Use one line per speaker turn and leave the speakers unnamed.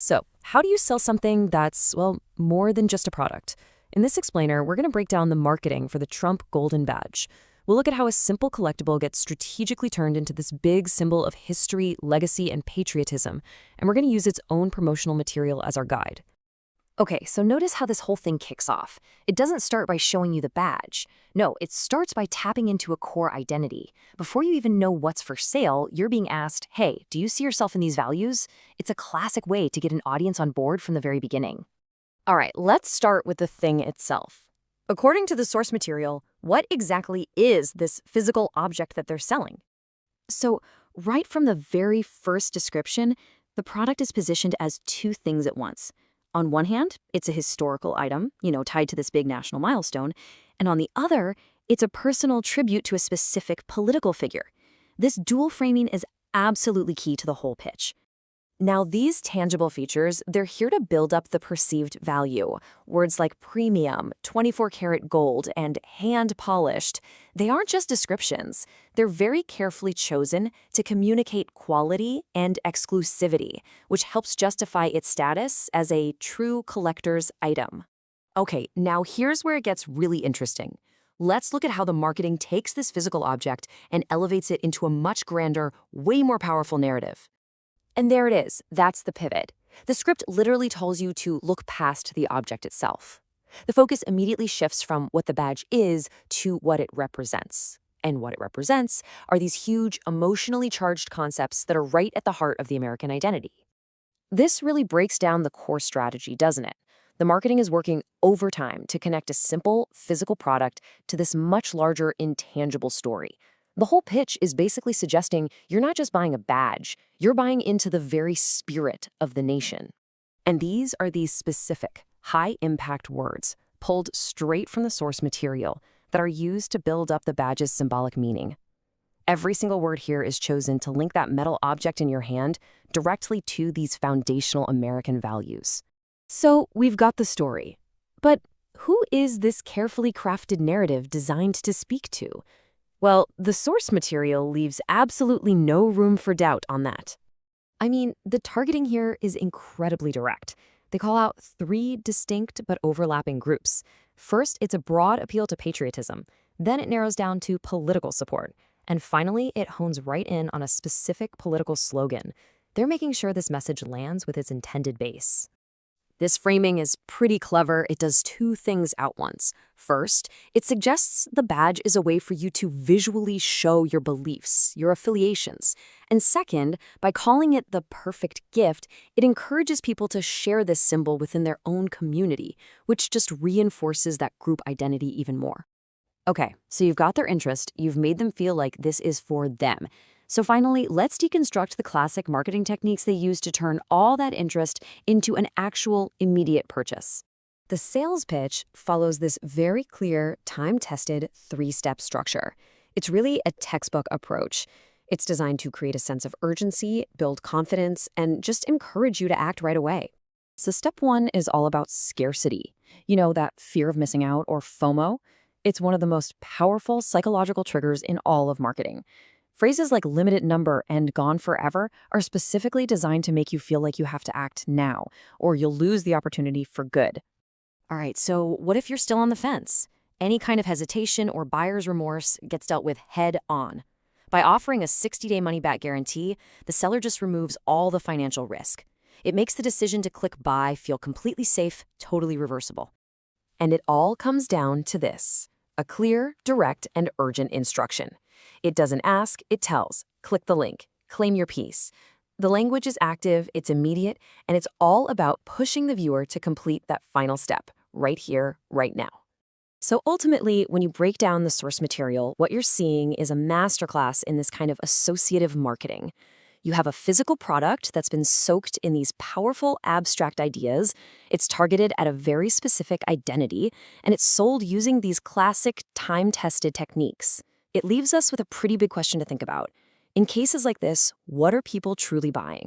So, how do you sell something that's, well, more than just a product? In this explainer, we're going to break down the marketing for the Trump Golden Badge. We'll look at how a simple collectible gets strategically turned into this big symbol of history, legacy, and patriotism, and we're going to use its own promotional material as our guide.
Okay, so notice how this whole thing kicks off. It doesn't start by showing you the badge. No, it starts by tapping into a core identity. Before you even know what's for sale, you're being asked, hey, do you see yourself in these values? It's a classic way to get an audience on board from the very beginning.
All right, let's start with the thing itself. According to the source material, what exactly is this physical object that they're selling?
So, right from the very first description, the product is positioned as two things at once. On one hand, it's a historical item, tied to this big national milestone, and on the other, it's a personal tribute to a specific political figure. This dual framing is absolutely key to the whole pitch.
Now, these tangible features, they're here to build up the perceived value. Words like premium, 24-karat gold, and hand-polished, they aren't just descriptions. They're very carefully chosen to communicate quality and exclusivity, which helps justify its status as a true collector's item. Okay, now here's where it gets really interesting. Let's look at how the marketing takes this physical object and elevates it into a much grander, way more powerful narrative. And there it is. That's the pivot. The script literally tells you to look past the object itself. The focus immediately shifts from what the badge is to what it represents. And what it represents are these huge, emotionally charged concepts that are right at the heart of the American identity. This really breaks down the core strategy, doesn't it? The marketing is working overtime to connect a simple, physical product to this much larger, intangible story. The whole pitch is basically suggesting you're not just buying a badge, you're buying into the very spirit of the nation. And these are these specific, high-impact words, pulled straight from the source material, that are used to build up the badge's symbolic meaning. Every single word here is chosen to link that metal object in your hand directly to these foundational American values. So we've got the story. But who is this carefully crafted narrative designed to speak to? Well, the source material leaves absolutely no room for doubt on that. I mean, the targeting here is incredibly direct. They call out three distinct but overlapping groups. First, it's a broad appeal to patriotism. Then it narrows down to political support. And finally, it hones right in on a specific political slogan. They're making sure this message lands with its intended base. This framing is pretty clever. It does two things at once. First, it suggests the badge is a way for you to visually show your beliefs, your affiliations. And second, by calling it the perfect gift, it encourages people to share this symbol within their own community, which just reinforces that group identity even more. Okay, so you've got their interest, you've made them feel like this is for them. So finally, let's deconstruct the classic marketing techniques they use to turn all that interest into an actual immediate purchase. The sales pitch follows this very clear, time-tested, three-step structure. It's really a textbook approach. It's designed to create a sense of urgency, build confidence, and just encourage you to act right away. So step one is all about scarcity. You know, that fear of missing out, or FOMO? It's one of the most powerful psychological triggers in all of marketing. Phrases like limited number and gone forever are specifically designed to make you feel like you have to act now, or you'll lose the opportunity for good. All right, so what if you're still on the fence? Any kind of hesitation or buyer's remorse gets dealt with head on. By offering a 60-day money-back guarantee, the seller just removes all the financial risk. It makes the decision to click buy feel completely safe, totally reversible. And it all comes down to this: a clear, direct, and urgent instruction. It doesn't ask, it tells. Click the link. Claim your piece. The language is active, it's immediate, and it's all about pushing the viewer to complete that final step, right here, right now. So ultimately, when you break down the source material, what you're seeing is a masterclass in this kind of associative marketing. You have a physical product that's been soaked in these powerful abstract ideas. It's targeted at a very specific identity, and it's sold using these classic time-tested techniques. It leaves us with a pretty big question to think about. In cases like this, what are people truly buying?